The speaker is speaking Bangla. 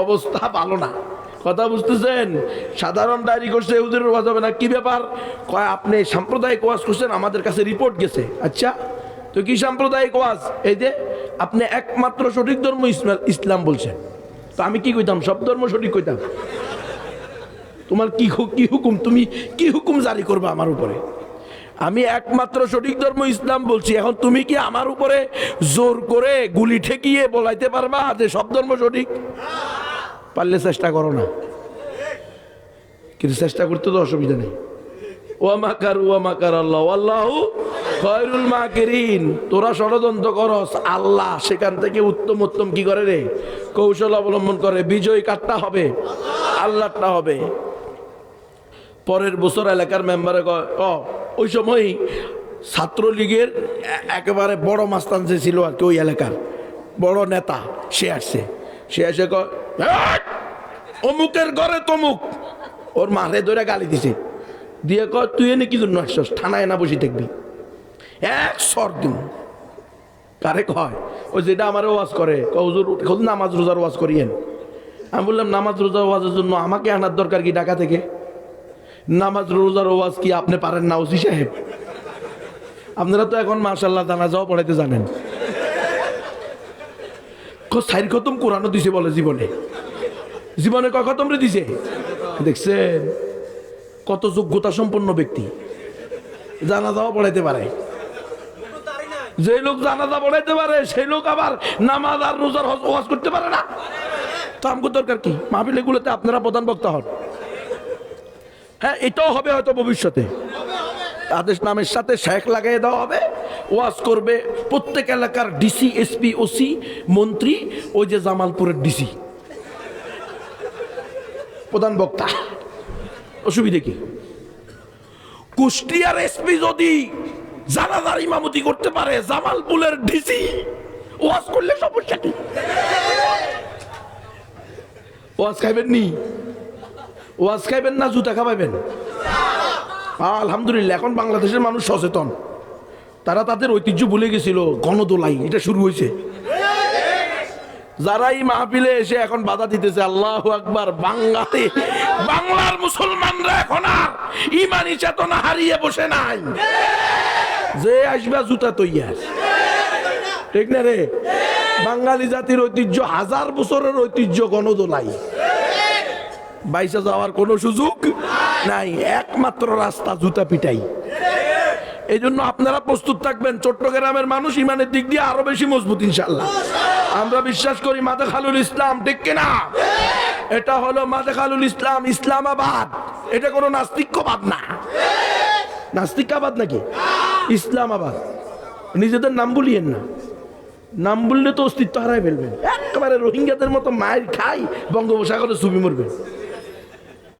অবস্থা ভালো না। কথা বুঝতেছেন? সাধারণ ডায়েরি করছে, হুজুরের ওয়াজ হবে না। কি ব্যাপার? কয় আপনি সাম্প্রদায়িক ওয়াজ করছেন, আমাদের কাছে রিপোর্ট গেছে। আচ্ছা, তো কি সাম্প্রদায়িক ওয়াজ? এই যে আপনি একমাত্র সঠিক ধর্ম ইসলাম বলছেন, তো আমি কি কইতাম? সব ধর্ম সঠিক কইতাম। তোমার কি হুকুম? তুমি কি হুকুম জারি করবে আমার উপরে? আমি একমাত্র সঠিক ধর্ম ইসলাম বলছি, এখন তুমি কি আমার উপরে জোর করে গুলি ঠেকিয়ে বলাইতে পারবা যে সব ধর্ম সঠিক? পারলে চেষ্টা করো না, কিন্তু চেষ্টা করতে তো অসুবিধা নেই। ওয়া মাকার আল্লাহ আল্লাহু খায়রুল মাকিরিন। তোরা ষড়যন্ত্র করস, আল্লাহ সেখান থেকে উত্তম উত্তম কি করে রে? কৌশল অবলম্বন করে। বিজয় কাটটা হবে? আল্লাহটা হবে। পরের বছর এলাকার মেম্বারে কয়, ওই সময় ছাত্রলীগের একেবারে বড় মাস্তান যে ছিল আর কি, ওই এলাকার বড় নেতা, সে আসছে। সে এসে কয়, অমুকের ঘরে তমুক। ওর মারে ধরে গালি দিছে, দিয়ে কয় তুই এনে কি জন্য আসছস? থানায় না বসে থাকবি। এক সর দিন। কারে কয়? ওই যেটা আমার ওয়াজ করে, হুজুর নামাজ রোজার ওয়াজ করিয়েন। আমি বললাম নামাজ রোজার ওয়াজের জন্য আমাকে আনার দরকার কি ঢাকা থেকে? নামাজ রোজার ওয়াজ কি আপনি পারেন না ওসি সাহেব? আপনারা তো এখন মাশাআল্লাহ জানাজাও পড়াইতে জানেন। সাইর খতম কোরআনও দিছে বলে জীবনে। জীবনে কয় খতম রে দিছে? দেখছেন কত যোগ্যতা সম্পন্ন ব্যক্তি জানাজাও পড়াইতে পারে। যে লোক জানাজা পড়াইতে পারে সেই লোক আবার নামাজ আর রোজার ওয়াজ করতে পারে না। তো আমগো দরকার কি? মাহফিল এগুলোতে আপনারা প্রধান বক্তা হন। হ্যাঁ, এটাও হবে হয়তো ভবিষ্যতে। তাদের নামের সাথে শেখ লাগাই দেওয়া হবে, ওয়াজ করবে প্রত্যেক এলাকার ডিসি, এসপি, ওসি, মন্ত্রী, ওই যে জামালপুরের ডিসি প্রধান বক্তা। অসুবিধে কি? কুষ্টিয়ার এসপি যদি জানাজার ইমামতি করতে পারে, জামালপুরের ডিসি ওয়াজ করলে সমস্যা কি? ওয়াজ খাইবেন নি? ওয়াজ খাইবেন না জুতা খাওয়াইবেন? আলহামদুলিল্লাহ এখন বাংলাদেশের মানুষ সচেতন। তারা তাদের ঐতিহ্য ভুলে গেছিল। গণদোলাই এটা শুরু হয়েছে। যারা এই মাহফিলে এসে এখন বাধা দিতেছে, আল্লাহু আকবার, বাংলার মুসলমানরা এখন আর ইমানি চেতনা হারিয়ে বসে নাই। যে আসবে জুতা তৈয়া, ঠিক না রে? বাঙালি জাতির ঐতিহ্য, 1000 বছরের ঐতিহ্য গণদোলাই। বাইসা যাওয়ার কোনো সুযোগ নাই, একমাত্র রাস্তা জুতা পিটাই। এই জন্য আপনারা প্রস্তুত থাকবেন। চট্টগ্রামের মানুষ ইমানের দিক দিয়ে আরো বেশি মজবুত ইনশাআল্লাহ। আমরা বিশ্বাস করি মাদেখালুল ইসলাম, ঠিক কিনা? এটা হলো মাদেখালুল ইসলাম, ইসলামাবাদ। এটা কোনো নাস্তিক্যবাদ না। নাস্তিকাবাদ নাকি? ইসলামাবাদ। নিজেদের নাম বলিয়েন না, নাম বললে তো অস্তিত্ব হারাই ফেলবেন। একেবারে রোহিঙ্গাদের মতো মায়ের খাই বঙ্গোপসাগরে ছবি মরবেন।